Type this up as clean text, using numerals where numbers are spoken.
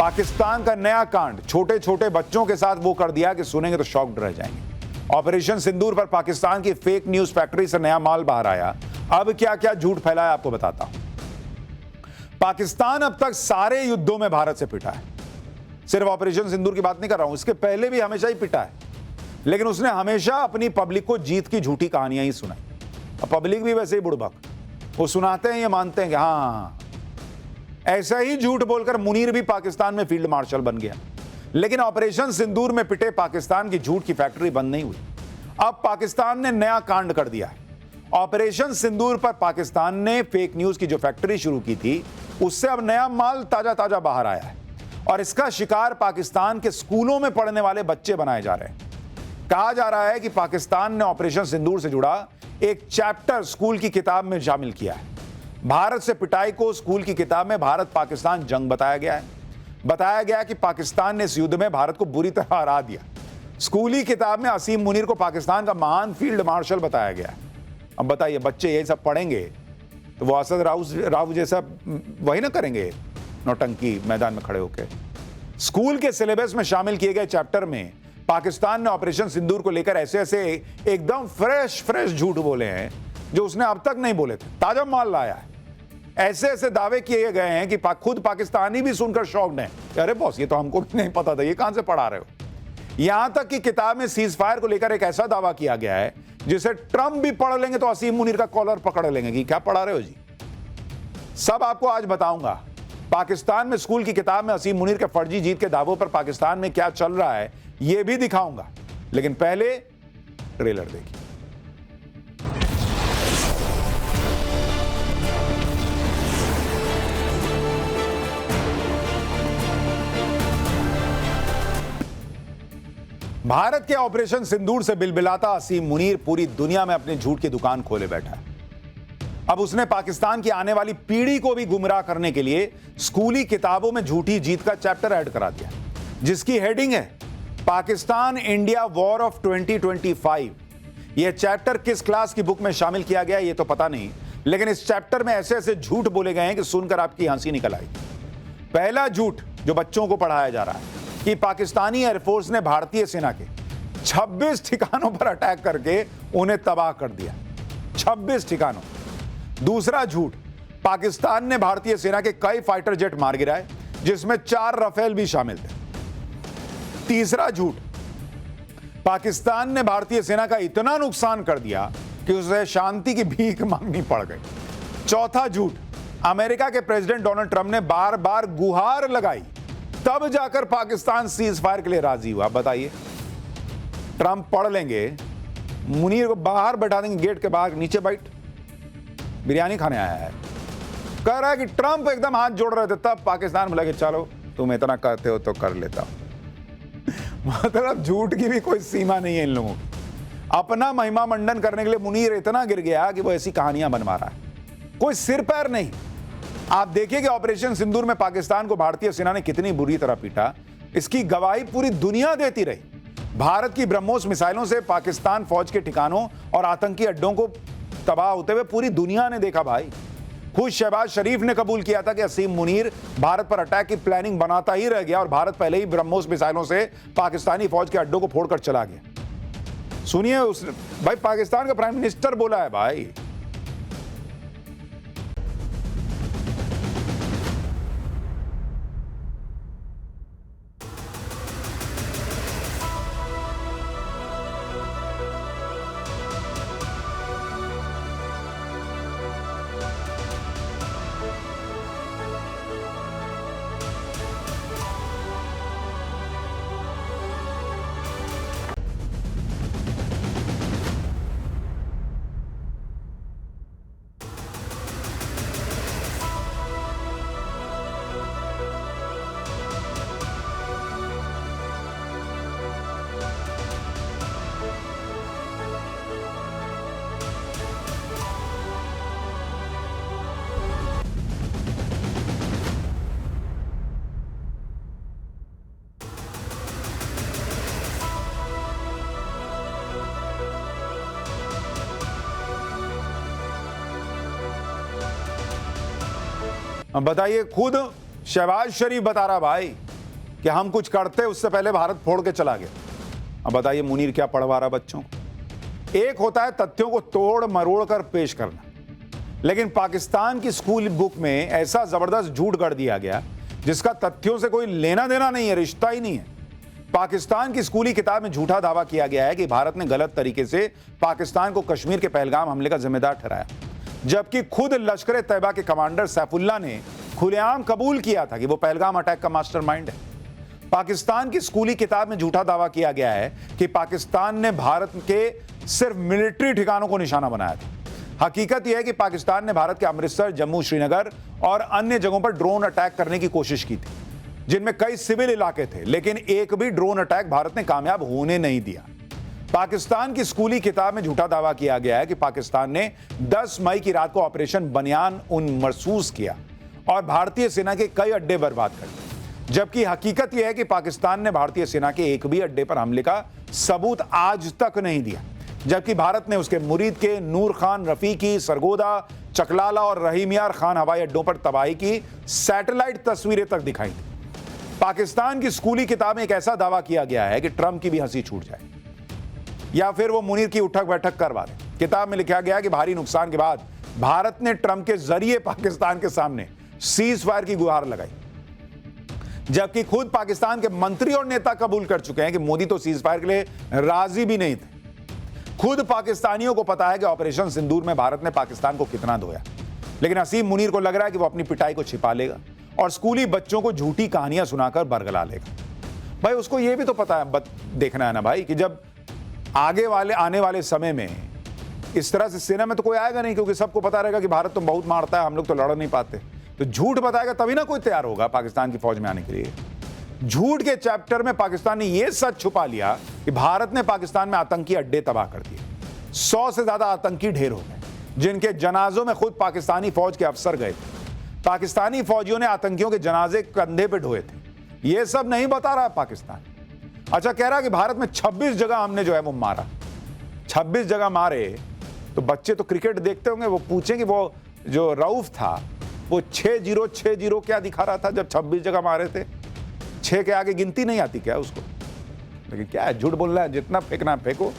पाकिस्तान का नया कांड, छोटे छोटे बच्चों के साथ वो कर दिया कि सुनेंगे तो शॉक्ड रह जाएंगे। ऑपरेशन सिंदूर पर पाकिस्तान की फेक न्यूज फैक्ट्री से नया माल बाहर आया। अब क्या क्या झूठ फैलाया आपको बताता हूं। पाकिस्तान अब तक सारे युद्धों में भारत से पिटा है। सिर्फ ऑपरेशन सिंदूर की बात नहीं कर रहा हूं, इसके पहले भी हमेशा ही पिटा है, लेकिन उसने हमेशा अपनी पब्लिक को जीत की झूठी कहानियां ही सुनाई। अब पब्लिक भी वैसे ही बुड़बक, वो सुनाते हैं, ये मानते हैं कि हाँ, ऐसा ही झूठ बोलकर मुनीर भी पाकिस्तान में फील्ड मार्शल बन गया। लेकिन ऑपरेशन सिंदूर में पिटे पाकिस्तान की झूठ की फैक्ट्री बंद नहीं हुई। अब पाकिस्तान ने नया कांड कर दिया है। ऑपरेशन सिंदूर पर पाकिस्तान ने फेक न्यूज की जो फैक्ट्री शुरू की थी, उससे अब नया माल ताजा ताजा बाहर आया है और इसका शिकार पाकिस्तान के स्कूलों में पढ़ने वाले बच्चे बनाए जा रहे हैं। कहा जा रहा है कि पाकिस्तान ने ऑपरेशन सिंदूर से जुड़ा एक चैप्टर स्कूल की किताब में शामिल किया है। भारत से पिटाई को स्कूल की किताब में भारत पाकिस्तान जंग बताया गया है। बताया गया कि पाकिस्तान ने इस युद्ध में भारत को बुरी तरह हरा दिया। स्कूली किताब में असीम मुनीर को पाकिस्तान का महान फील्ड मार्शल बताया गया है। अब बताइए, बच्चे यही सब पढ़ेंगे तो वो असद राव जैसा वही ना करेंगे, नौटंकी मैदान में खड़े होकर। स्कूल के सिलेबस में शामिल किए गए चैप्टर में पाकिस्तान ने ऑपरेशन सिंदूर को लेकर ऐसे ऐसे एकदम फ्रेश झूठ बोले हैं जो उसने अब तक नहीं बोले थे। ताजा माल लाया है। ऐसे ऐसे दावे किए गए हैं कि खुद पाकिस्तानी भी सुनकर शॉक्ड हैं। अरे बॉस, ये तो हमको भी नहीं पता था, ये कहां से पढ़ा रहे हो। यहां तक कि किताब में सीज फायर को लेकर एक ऐसा दावा किया गया है जिसे ट्रंप भी पढ़ लेंगे तो असीम मुनीर का कॉलर पकड़ लेंगे कि क्या पढ़ा रहे हो जी। सब आपको आज बताऊंगा। पाकिस्तान में स्कूल की किताब में असीम मुनीर के फर्जी जीत के दावों पर पाकिस्तान में क्या चल रहा है यह भी दिखाऊंगा, लेकिन पहले ट्रेलर देखिए। भारत के ऑपरेशन सिंदूर से बिलबिलाता असीम मुनीर पूरी दुनिया में अपने झूठ की दुकान खोले बैठा है। अब उसने पाकिस्तान की आने वाली पीढ़ी को भी गुमराह करने के लिए स्कूली किताबों में झूठी जीत का चैप्टर ऐड करा दिया, जिसकी हेडिंग है पाकिस्तान इंडिया वॉर ऑफ 2025। यह चैप्टर किस क्लास की बुक में शामिल किया गया ये तो पता नहीं, लेकिन इस चैप्टर में ऐसे ऐसे झूठ बोले गए हैं कि सुनकर आपकी हंसी निकल आई। पहला झूठ जो बच्चों को पढ़ाया जा रहा है कि पाकिस्तानी एयरफोर्स ने भारतीय सेना के 26 ठिकानों पर अटैक करके उन्हें तबाह कर दिया। 26 ठिकानों। दूसरा झूठ, पाकिस्तान ने भारतीय सेना के कई फाइटर जेट मार गिराए, जिसमें 4 राफेल भी शामिल थे। तीसरा झूठ, पाकिस्तान ने भारतीय सेना का इतना नुकसान कर दिया कि उसे शांति की भीख मांगनी पड़ गई। चौथा झूठ, अमेरिका के प्रेसिडेंट डोनाल्ड ट्रंप ने बार बार गुहार लगाई, तब जाकर पाकिस्तान सीज फायर के लिए राजी हुआ। बताइए, ट्रंप पढ़ लेंगे, मुनीर को बाहर बैठा देंगे, गेट के बाहर, नीचे बैठ, बिरयानी खाने आया है। कह रहा है कि ट्रंप एकदम हाथ जोड़ रहे थे, तब पाकिस्तान बोला कि चलो तुम इतना कहते हो तो कर लेता हूं। मतलब झूठ की भी कोई सीमा नहीं है इन लोगों की। अपना महिमा मंडन करने के लिए मुनीर इतना गिर गया कि वो ऐसी कहानियां बनवा रहा है, कोई सिर पैर नहीं। आप देखिए कि ऑपरेशन सिंदूर में पाकिस्तान को भारतीय सेना ने कितनी बुरी तरह पीटा, इसकी गवाही पूरी दुनिया देती रही। भारत की ब्रह्मोस मिसाइलों से पाकिस्तान फौज के ठिकानों और आतंकी अड्डों को तबाह होते हुए पूरी दुनिया ने देखा भाई। खुद शहबाज शरीफ ने कबूल किया था कि असीम मुनीर भारत पर अटैक की प्लानिंग बनाता ही रह गया और भारत पहले ही ब्रह्मोस मिसाइलों से पाकिस्तानी फौज के अड्डों को फोड़कर चला गया। सुनिए, उस भाई पाकिस्तान का प्राइम मिनिस्टर बोला है भाई। बताइए, खुद शहबाज शरीफ बता रहा भाई कि हम कुछ करते उससे पहले भारत फोड़ के चला गया। अब बताइए मुनीर क्या पढ़वा रहा बच्चों को। एक होता है तथ्यों को तोड़ मरोड़ कर पेश करना, लेकिन पाकिस्तान की स्कूल बुक में ऐसा जबरदस्त झूठ गढ़ दिया गया जिसका तथ्यों से कोई लेना देना नहीं है, रिश्ता ही नहीं है। पाकिस्तान की स्कूली किताब में झूठा दावा किया गया है कि भारत ने गलत तरीके से पाकिस्तान को कश्मीर के पहलगाम हमले का जिम्मेदार ठहराया, जबकि खुद लश्कर तैयबा के कमांडर सैफुल्लाह ने खुलेआम कबूल किया था कि वो पहलगाम अटैक का मास्टरमाइंड है। पाकिस्तान की स्कूली किताब में झूठा दावा किया गया है कि पाकिस्तान ने भारत के सिर्फ मिलिट्री ठिकानों को निशाना बनाया था। हकीकत यह है कि पाकिस्तान ने भारत के अमृतसर, जम्मू, श्रीनगर और अन्य जगहों पर ड्रोन अटैक करने की कोशिश की थी, जिनमें कई सिविल इलाके थे, लेकिन एक भी ड्रोन अटैक भारत ने कामयाब होने नहीं दिया। पाकिस्तान की स्कूली किताब में झूठा दावा किया गया है कि पाकिस्तान ने 10 मई की रात को ऑपरेशन बनियान उन महसूस किया और भारतीय सेना के कई अड्डे बर्बाद कर दिए, जबकि हकीकत यह है कि पाकिस्तान ने भारतीय सेना के एक भी अड्डे पर हमले का सबूत आज तक नहीं दिया, जबकि भारत ने उसके मुरीद के नूर खान, रफीकी, सरगोदा, चकलाला और रहीम यार खान हवाई अड्डों पर तबाही की सैटेलाइट तस्वीरें तक दिखाई थी। पाकिस्तान की स्कूली किताब में एक ऐसा दावा किया गया है कि ट्रंप की भी हंसी छूट जाए या फिर वो मुनीर की उठक बैठक करवा दे। किताब में लिखा गया कि भारी नुकसान के बाद भारत ने ट्रंप के जरिए पाकिस्तान के सामने सीज फायर की गुहार लगाई, जबकि खुद पाकिस्तान के मंत्री और नेता कबूल कर चुके हैं कि मोदी तो सीज फायर के लिए राजी भी नहीं थे। खुद पाकिस्तानियों को पता है कि ऑपरेशन सिंदूर में भारत ने पाकिस्तान को कितना धोया, लेकिन हसीम मुनीर को लग रहा है कि वो अपनी पिटाई को छिपा लेगा और स्कूली बच्चों को झूठी कहानियां सुनाकर बरगला लेगा। भाई उसको यह भी तो पता है, देखना है ना भाई, कि जब आने वाले समय में इस तरह से सेना में तो कोई आएगा नहीं, क्योंकि सबको पता रहेगा कि भारत तो बहुत मारता है, हम लोग तो लड़ नहीं पाते। तो झूठ बताएगा तभी ना कोई तैयार होगा पाकिस्तान की फौज में आने के लिए। झूठ के चैप्टर में पाकिस्तान ने यह सच छुपा लिया कि भारत ने पाकिस्तान में आतंकी अड्डे तबाह कर दिए। 100 से ज्यादा आतंकी ढेर हो गए, जिनके जनाजों में खुद पाकिस्तानी फौज के अफसर गए थे। पाकिस्तानी फौजियों ने आतंकियों के जनाजे कंधे पे ढोए थे। यह सब नहीं बता रहा पाकिस्तान। अच्छा, कह रहा कि भारत में 26 जगह हमने जो है वो मारा। 26 जगह मारे तो बच्चे तो क्रिकेट देखते होंगे, वो पूछें कि वो जो रऊफ था वो 6-0 क्या दिखा रहा था जब 26 जगह मारे थे। 6 के आगे गिनती नहीं आती क्या उसको? लेकिन क्या है, झूठ बोलना है, जितना फेंकना फेंको।